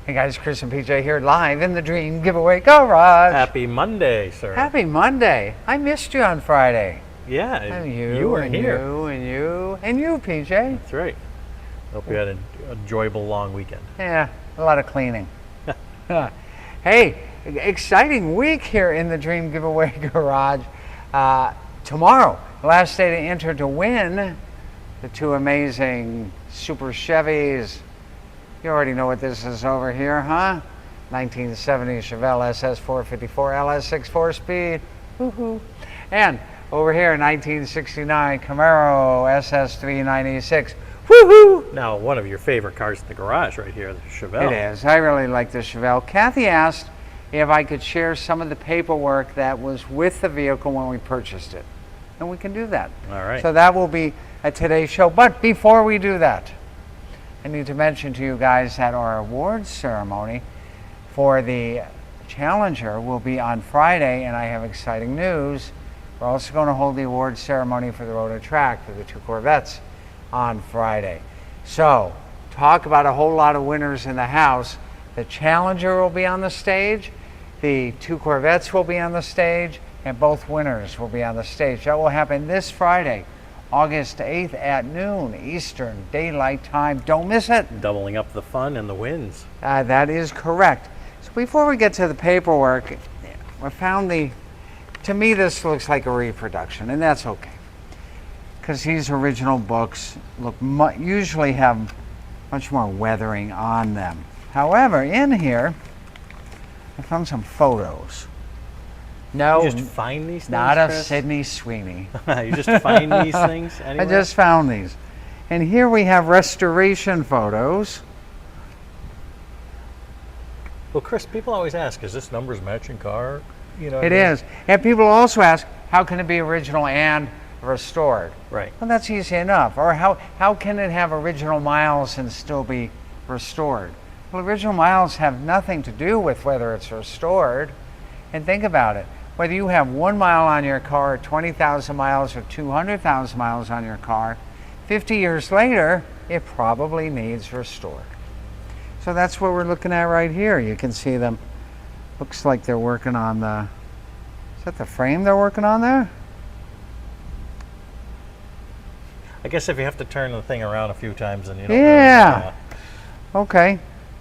Hey guys, Chris and PJ here live in the Dream Giveaway Garage. Happy Monday, sir. Happy Monday. I missed you on Friday. Yeah, And you were here. And you, PJ. That's right. Hope you had an enjoyable long weekend. Yeah, a lot of cleaning. Hey, exciting week here in the Dream Giveaway Garage. Tomorrow, last day to enter to win the two amazing Super Chevys. You already know what this is over here, huh? 1970 Chevelle SS 454 LS6 4-speed. Woohoo! And over here, 1969 Camaro SS 396. Woohoo! Now, one of your favorite cars in the garage right here, the Chevelle. It is. I really like the Chevelle. Kathy asked if I could share some of the paperwork that was with the vehicle when we purchased it. And we can do that. All right. So that will be at today's show. But before we do that, I need to mention to you guys that our awards ceremony for the Challenger will be on Friday, and I have exciting news. We're also going to hold the awards ceremony for the Road and Track for the two Corvettes on Friday. So, talk about a whole lot of winners in the house. The Challenger will be on the stage, the two Corvettes will be on the stage, and both winners will be on the stage. That will happen this Friday, August 8th at noon Eastern Daylight Time. Don't miss it. Doubling up the fun and the wins. That is correct. So before we get to the paperwork, I found to me this looks like a reproduction, and that's okay. Because these original books usually have much more weathering on them. However, in here, I found some photos. No, You just find these things, not of Chris? Sydney Sweeney. You just find these things anyway? I just found these. And here we have restoration photos. Well, Chris, people always ask, is this numbers matching car? You know, It is. And people also ask, how can it be original and restored? Right. Well, that's easy enough. Or how can it have original miles and still be restored? Well, original miles have nothing to do with whether it's restored. And think about it. Whether you have 1 mile on your car, 20,000 miles, or 200,000 miles on your car, 50 years later, it probably needs restored. So that's what we're looking at right here. You can see them. Looks like they're working on is that the frame they're working on there? I guess if you have to turn the thing around a few times, and you don't Yeah. Okay.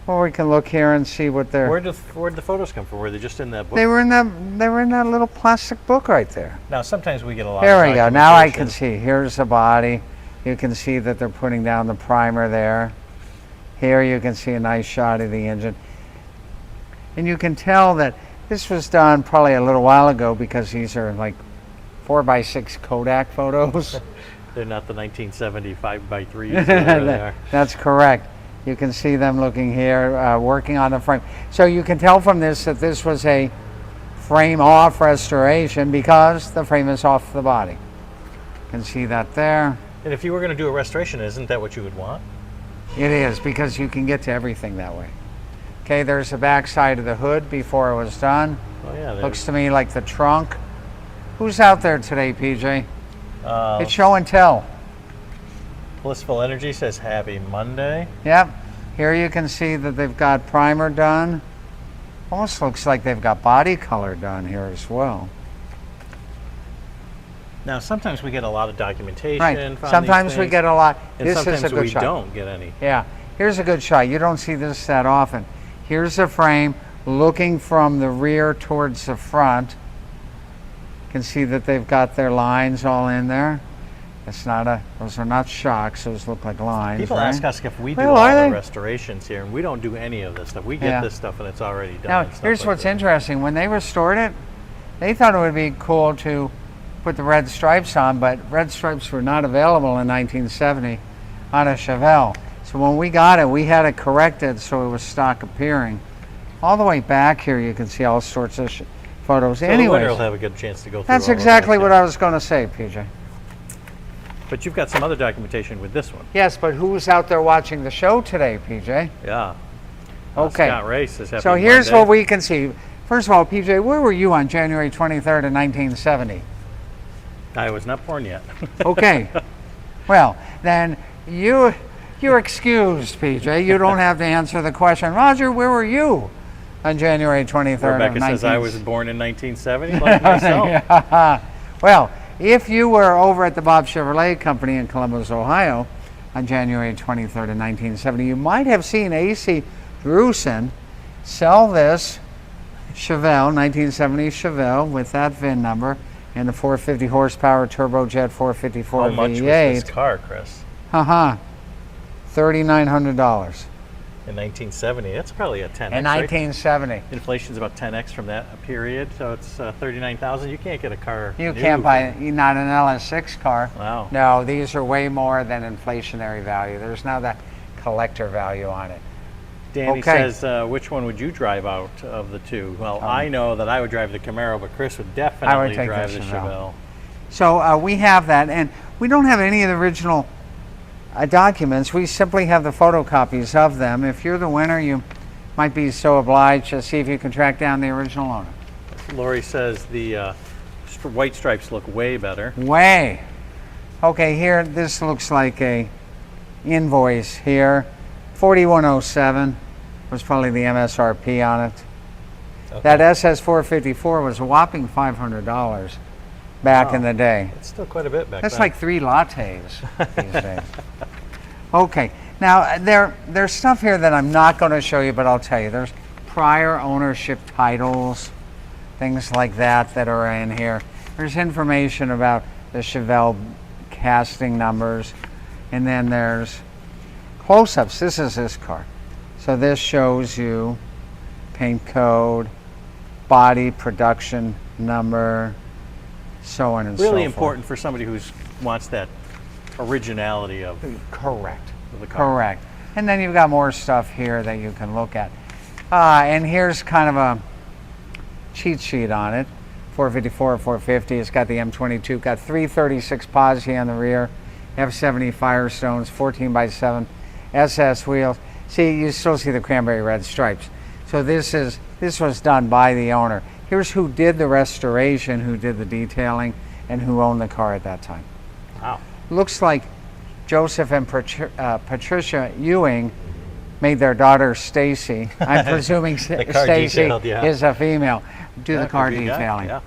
Well, we can look here and see what they're. Where'd the photos come from? Were they just in that book? They were in that little plastic book right there. Now, sometimes we get a lot There of we go. Now I can documentation. see. Here's the body. You can see that they're putting down the primer there. Here you can see a nice shot of the engine. And you can tell that this was done probably a little while ago because these are like 4x6 Kodak photos. They're not the 1970 5x3s. That's correct. You can see them looking here, working on the frame. So you can tell from this that this was a frame off restoration because the frame is off the body. You can see that there. And if you were going to do a restoration, isn't that what you would want? It is, because you can get to everything that way. Okay, there's the back side of the hood before it was done. Oh yeah. Looks to me like the trunk. Who's out there today, PJ? Uh, It's show and tell. Blissful Energy says Happy Monday. Yep. Here you can see that they've got primer done. Almost looks like they've got body color done here as well. Now, sometimes we get a lot of documentation. Right. on Sometimes these we things, get a lot. and This is sometimes a good we shot. don't get any. Yeah. Here's a good shot. You don't see this that often. Here's the frame looking from the rear towards the front. You can see that they've got their lines all in there. Those are not shocks. Those look like lines. People right? ask us if we do Well, all are the they? restorations here, and we don't do any of this stuff. We get Yeah. this stuff, and it's already done. Now, and stuff here's like what's that. interesting. When they restored it, they thought it would be cool to put the red stripes on, but red stripes were not available in 1970 on a Chevelle. So when we got it, we had it corrected so it was stock appearing. All the way back here, you can see all sorts of photos. So the winner Anyways, will have a good chance to go through that's all of exactly those, what yeah. I was going to say, PJ. But you've got some other documentation with this one. Yes, but who's out there watching the show today, PJ? Yeah. Okay. Scott Ray says Happy So here's Monday. what we can see. First of all, PJ, where were you on January 23rd of 1970? I was not born yet. Okay. Well, then you You're excused, PJ. You don't have to answer the question. Roger, where were you on January 23rd Rebecca of says I was born in 1970, like myself. Yeah. Well, if you were over at the Bob Chevrolet Company in Columbus, Ohio on January 23rd of 1970, you might have seen A.C. Drusen sell this Chevelle, 1970 Chevelle with that VIN number and the 450 horsepower turbojet 454 How V8. much was this car, Chris? $3,900. In 1970, that's probably a 10x. In 1970. Right? Inflation's about 10x from that period, so it's 39,000. You can't get a car. You new. can't buy, not an LS6 car. Wow. No, these are way more than inflationary value. There's now that collector value on it. Danny Okay. says, which one would you drive out of the two? Well, I know that I would drive the Camaro, but Chris would definitely take drive the the Chevelle. Chevelle. So we have that, and we don't have any of the original documents. We simply have the photocopies of them. If you're the winner, you might be so obliged to see if you can track down the original owner. Lori says the white stripes look way better. Way. Okay, here, this looks like a invoice here. 4107 was probably the MSRP on it. Okay. That SS454 was a whopping $500 back in the day. It's still quite a bit back That's then. like 3 lattes these days. Okay, now there's stuff here that I'm not going to show you, but I'll tell you. There's prior ownership titles, things like that are in here. There's information about the Chevelle casting numbers, and then there's close-ups. This is this car. So this shows you paint code, body production number, so on and so forth. Really important for somebody who wants that originality of Correct. the car. Correct. And then you've got more stuff here that you can look at. And here's kind of a cheat sheet on it. 454, 450. It's got the M22. Got 336 Pozzi on the rear. F70 Firestones, 14x7 SS wheels. See, you still see the cranberry red stripes. So this was done by the owner. Here's who did the restoration, who did the detailing, and who owned the car at that time. Wow. Looks like Joseph and Patricia Ewing made their daughter Stacy. I'm presuming car Stacy detailed, yeah. is a female. Do Yeah, the car could be a guy, detailing. yeah.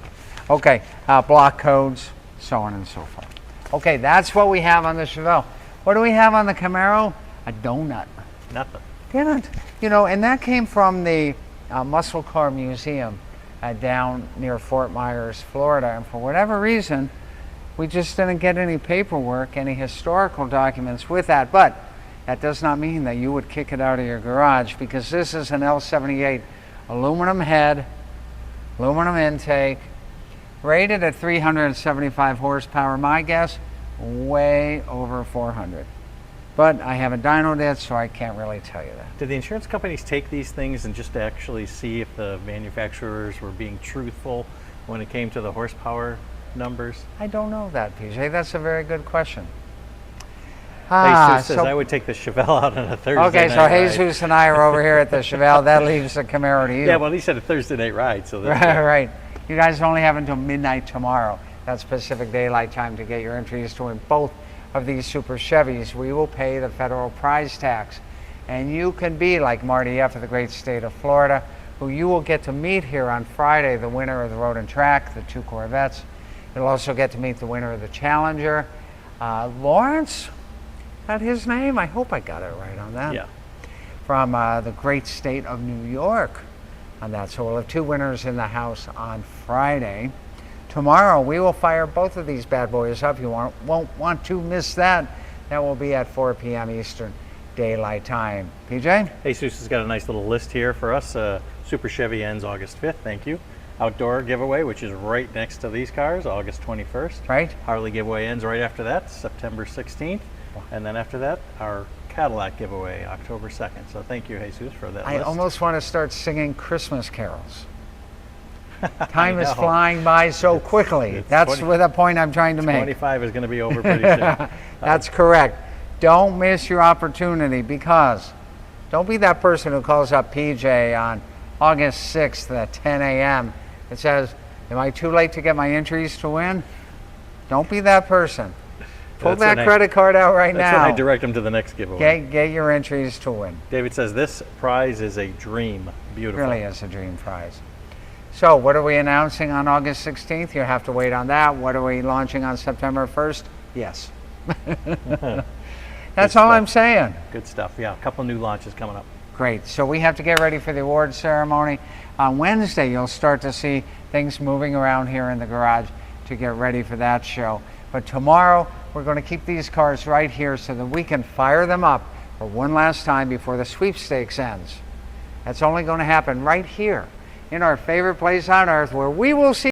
Okay, block codes, so on and so forth. Okay, that's what we have on the Chevelle. What do we have on the Camaro? A donut. Nothing. Didn't. You know, and that came from the Muscle Car Museum down near Fort Myers, Florida. And for whatever reason, we just didn't get any paperwork, any historical documents with that. But that does not mean that you would kick it out of your garage, because this is an L78 aluminum head, aluminum intake, rated at 375 horsepower. My guess, way over 400. But I haven't dynoed it, so I can't really tell you that. Did the insurance companies take these things and just actually see if the manufacturers were being truthful when it came to the horsepower numbers? I don't know that, PJ. That's a very good question. Jesus says I would take the Chevelle out on a Thursday okay, night so ride. Jesus and I are over here at the Chevelle. That leaves the Camaro to you. Yeah, well, he said a Thursday night ride, so that's Right, right. You guys only have until midnight tomorrow. That's Pacific Daylight Time to get your entries to win both of these Super Chevys. We will pay the federal prize tax. And you can be like Marty F. of the great state of Florida, who you will get to meet here on Friday, the winner of the Road and Track, the 2 Corvettes. You'll also get to meet the winner of the Challenger. Lawrence, is that his name? I hope I got it right on that. Yeah. From the great state of New York on that. So we'll have 2 winners in the house on Friday. Tomorrow we will fire both of these bad boys up. You won't want to miss that. That will be at 4 p.m. Eastern Daylight Time. PJ? Jesus has got a nice little list here for us. Super Chevy ends August 5th, thank you. Outdoor giveaway, which is right next to these cars, August 21st. Right. Harley giveaway ends right after that, September 16th. And then after that, our Cadillac giveaway, October 2nd. So thank you, Jesus, for that I list. almost want to start singing Christmas carols. Time is know. flying by so quickly. it's That's 20 the point I'm trying to make. 25 is going to be over pretty soon. That's correct. Don't miss your opportunity, because don't be that person who calls up PJ on August 6th at 10 a.m. and says, am I too late to get my entries to win? Don't be that person. Pull That's that when I- credit card out right That's now. when I direct them to the next giveaway. Get your entries to win. David says this prize is a dream. Beautiful. Really is a dream prize. So what are we announcing on August 16th? You have to wait on that. What are we launching on September 1st? Yes. That's all I'm saying. Good stuff. Yeah, a couple new launches coming up. Great. So we have to get ready for the award ceremony. On Wednesday, you'll start to see things moving around here in the garage to get ready for that show. But tomorrow, we're going to keep these cars right here so that we can fire them up for one last time before the sweepstakes ends. That's only going to happen right here in our favorite place on earth, where we will see